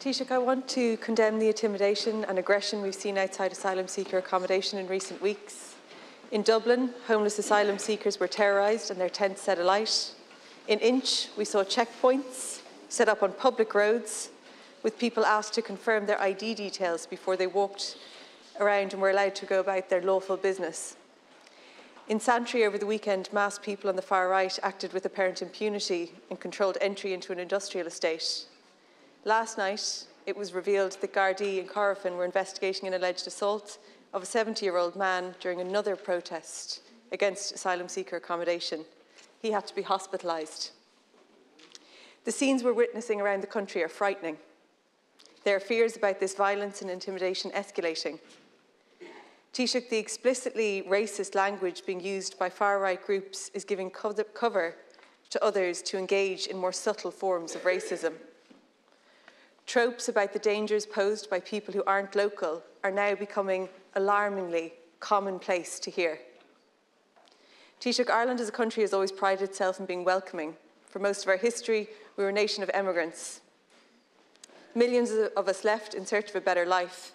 Taoiseach, I want to condemn the intimidation and aggression we've seen outside asylum seeker accommodation in recent weeks. In Dublin, homeless asylum seekers were terrorised and their tents set alight. In Inch, we saw checkpoints set up on public roads with people asked to confirm their ID details before they walked around and were allowed to go about their lawful business. In Santry over the weekend, masked people on the far right acted with apparent impunity and controlled entry into an industrial estate. Last night, it was revealed that Gardaí and Corofin were investigating an alleged assault of a 70-year-old man during another protest against asylum seeker accommodation. He had to be hospitalised. The scenes we're witnessing around the country are frightening. There are fears about this violence and intimidation escalating. Taoiseach, the explicitly racist language being used by far-right groups is giving cover to others to engage in more subtle forms of racism. Tropes about the dangers posed by people who aren't local are now becoming alarmingly commonplace to hear. Taoiseach, Ireland as a country has always prided itself in being welcoming. For most of our history, we were a nation of emigrants. Millions of us left in search of a better life.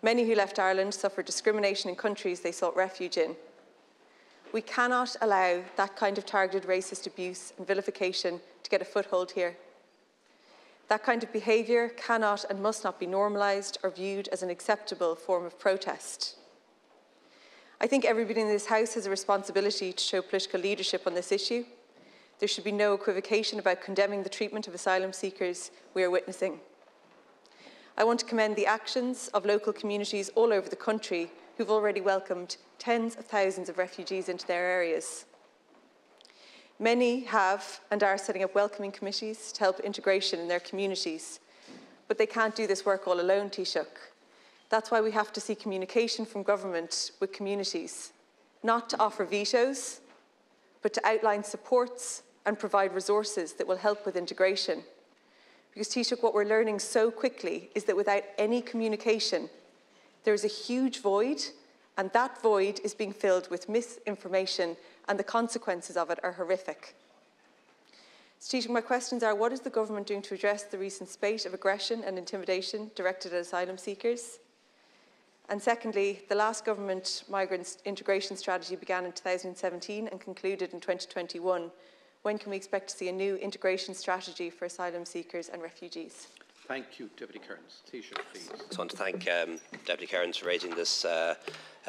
Many who left Ireland suffered discrimination in countries they sought refuge in. We cannot allow that kind of targeted racist abuse and vilification to get a foothold here. That kind of behaviour cannot and must not be normalised or viewed as an acceptable form of protest. I think everybody in this House has a responsibility to show political leadership on this issue. There should be no equivocation about condemning the treatment of asylum seekers we are witnessing. I want to commend the actions of local communities all over the country who've already welcomed tens of thousands of refugees into their areas. Many have and are setting up welcoming committees to help integration in their communities, but they can't do this work all alone, Taoiseach. That's why we have to see communication from government with communities, not to offer vetoes, but to outline supports and provide resources that will help with integration. Because, Taoiseach, what we're learning so quickly is that without any communication, there is a huge void, and that void is being filled with misinformation, and the consequences of it are horrific. So, Taoiseach, my questions are, what is the government doing to address the recent spate of aggression and intimidation directed at asylum seekers? And secondly, the last government migrant integration strategy began in 2017 and concluded in 2021. When can we expect to see a new integration strategy for asylum seekers and refugees? Thank you, Deputy Cairns. Taoiseach, please. I just want to thank Deputy Cairns for raising this,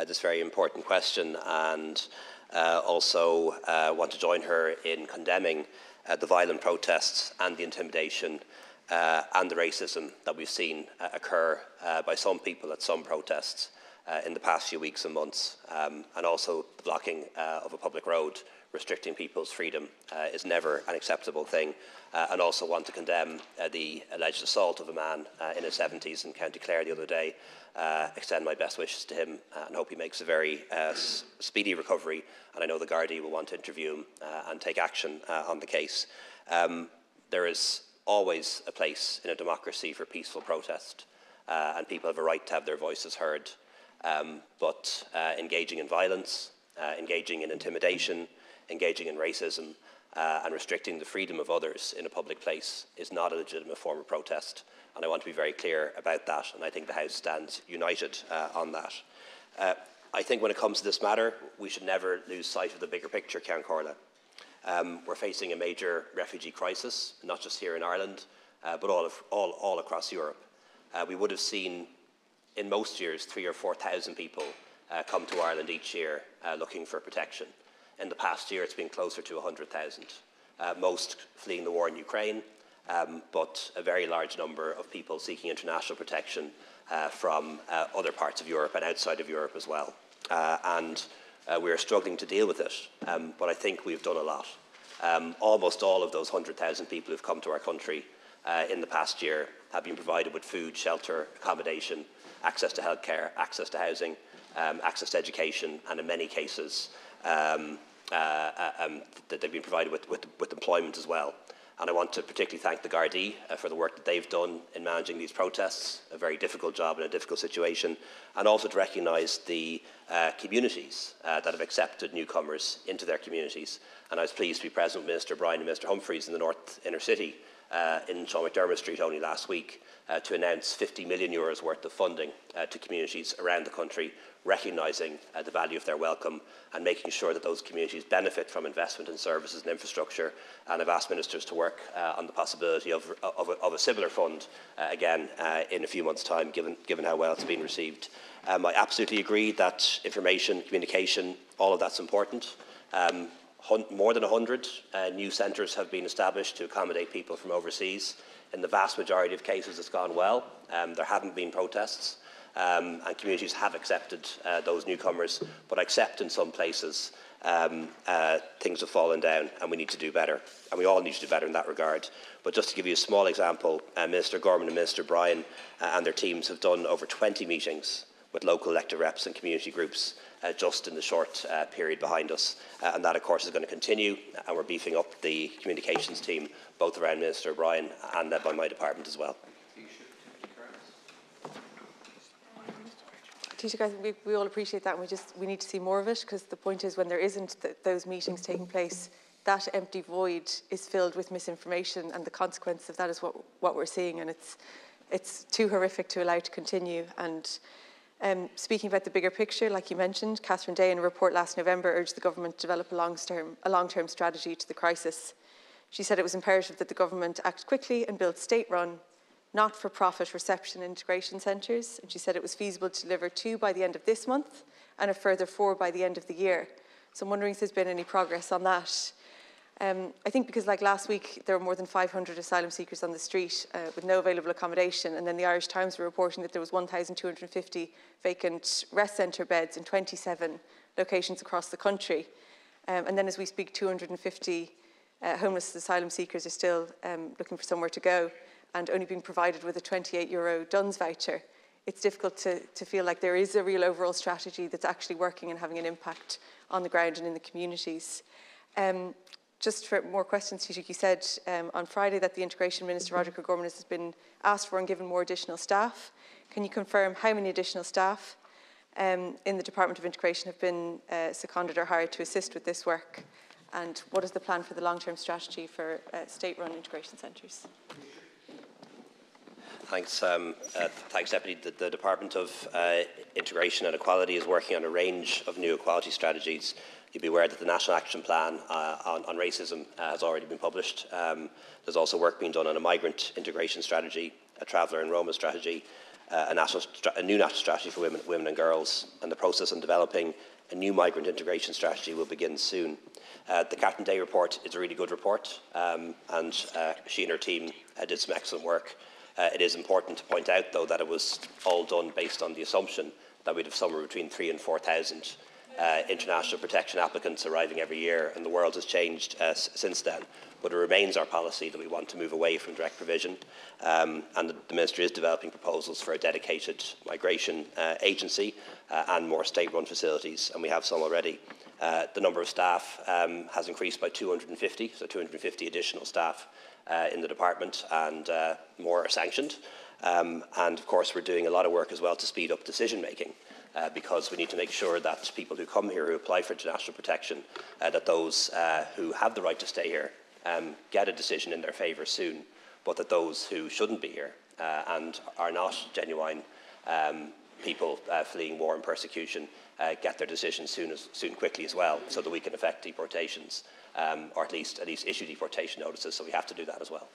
this very important question, and also want to join her in condemning the violent protests and the intimidation and the racism that we've seen occur by some people at some protests in the past few weeks and months, and also the blocking of a public road restricting people's freedom is never an acceptable thing, and also want to condemn the alleged assault of a man in his 70s in County Clare the other day. Extend my best wishes to him and hope he makes a very speedy recovery, and I know the Gardaí will want to interview him and take action on the case. There is always a place in a democracy for peaceful protest, and people have a right to have their voices heard, but engaging in violence, engaging in intimidation, engaging in racism and restricting the freedom of others in a public place is not a legitimate form of protest, and I want to be very clear about that, and I think the House stands united on that. I think when it comes to this matter, we should never lose sight of the bigger picture, Ceann Comhairle. We're facing a major refugee crisis, not just here in Ireland, but all across Europe. We would have seen in most years 3,000 or 4,000 people come to Ireland each year looking for protection. In the past year, it's been closer to 100,000, most fleeing the war in Ukraine, but a very large number of people seeking international protection from other parts of Europe and outside of Europe as well. And we're struggling to deal with it, but I think we've done a lot. Almost all of those 100,000 people who've come to our country in the past year have been provided with food, shelter, accommodation, access to healthcare, access to housing, access to education, and in many cases, that they've been provided with employment as well. And I want to particularly thank the Gardaí for the work that they've done in managing these protests, a very difficult job in a difficult situation, and also to recognise the communities that have accepted newcomers into their communities. And I was pleased to be present with Minister Bryan and Minister Humphreys in the North Inner City in Sean McDermott Street only last week to announce €50 million worth of funding to communities around the country, recognising the value of their welcome and making sure that those communities benefit from investment in services and infrastructure. And I've asked ministers to work on the possibility of a similar fund again in a few months' time, given how well it's been received. I absolutely agree that information, communication, all of that's important. More than 100 new centres have been established to accommodate people from overseas. In the vast majority of cases, it's gone well. There haven't been protests, and communities have accepted those newcomers, but I accept in some places things have fallen down and we need to do better, and we all need to do better in that regard. But just to give you a small example, Minister Gorman and Minister Bryan and their teams have done over 20 meetings with local elected reps and community groups just in the short period behind us. And that, of course, is going to continue, and we're beefing up the communications team, both around Minister Bryan and by my department as well. Taoiseach, I think we all appreciate that, and we need to see more of it, because the point is, when there isn't those meetings taking place, that empty void is filled with misinformation, and the consequence of that is what we're seeing, and it's too horrific to allow to continue. And speaking about the bigger picture, like you mentioned, Catherine Day in a report last November urged the government to develop a long-term strategy to the crisis. She said it was imperative that the government act quickly and build state-run, not-for-profit reception and integration centres. And she said it was feasible to deliver 2 by the end of this month and a further 4 by the end of the year. So I'm wondering if there's been any progress on that. I think because, like last week, there were more than 500 asylum seekers on the street with no available accommodation, and then the Irish Times were reporting that there was 1,250 vacant rest centre beds in 27 locations across the country. And then as we speak, 250 homeless asylum seekers are still looking for somewhere to go and only being provided with a €28 Duns voucher. It's difficult to feel like there is a real overall strategy that's actually working and having an impact on the ground and in the communities. Just for more questions, Taoiseach, you said on Friday that the Integration Minister, Roderick O'Gorman, has been asked for and given more additional staff. Can you confirm how many additional staff in the Department of Integration have been seconded or hired to assist with this work? And what is the plan for the long-term strategy for state-run integration centres? Thanks, Deputy. The Department of Integration and Equality is working on a range of new equality strategies. You'll be aware that the National Action Plan on Racism has already been published. There's also work being done on a migrant integration strategy, a traveller and Roma strategy, a new national strategy for women and girls, and the process on developing a new migrant integration strategy will begin soon. The Catherine Day report is a really good report, and she and her team did some excellent work. It is important to point out, though, that it was all done based on the assumption that we'd have somewhere between 3,000 and 4,000 international protection applicants arriving every year, and the world has changed since then. But it remains our policy that we want to move away from direct provision, and the Ministry is developing proposals for a dedicated migration agency and more state-run facilities, and we have some already. The number of staff has increased by 250, so 250 additional staff in the department, and more are sanctioned. And of course, we're doing a lot of work as well to speed up decision making, because we need to make sure that people who come here, who apply for international protection, that those who have the right to stay here get a decision in their favour soon, but that those who shouldn't be here and are not genuine people fleeing war and persecution get their decision quickly as well, so that we can effect deportations, or at least issue deportation notices. So we have to do that as well.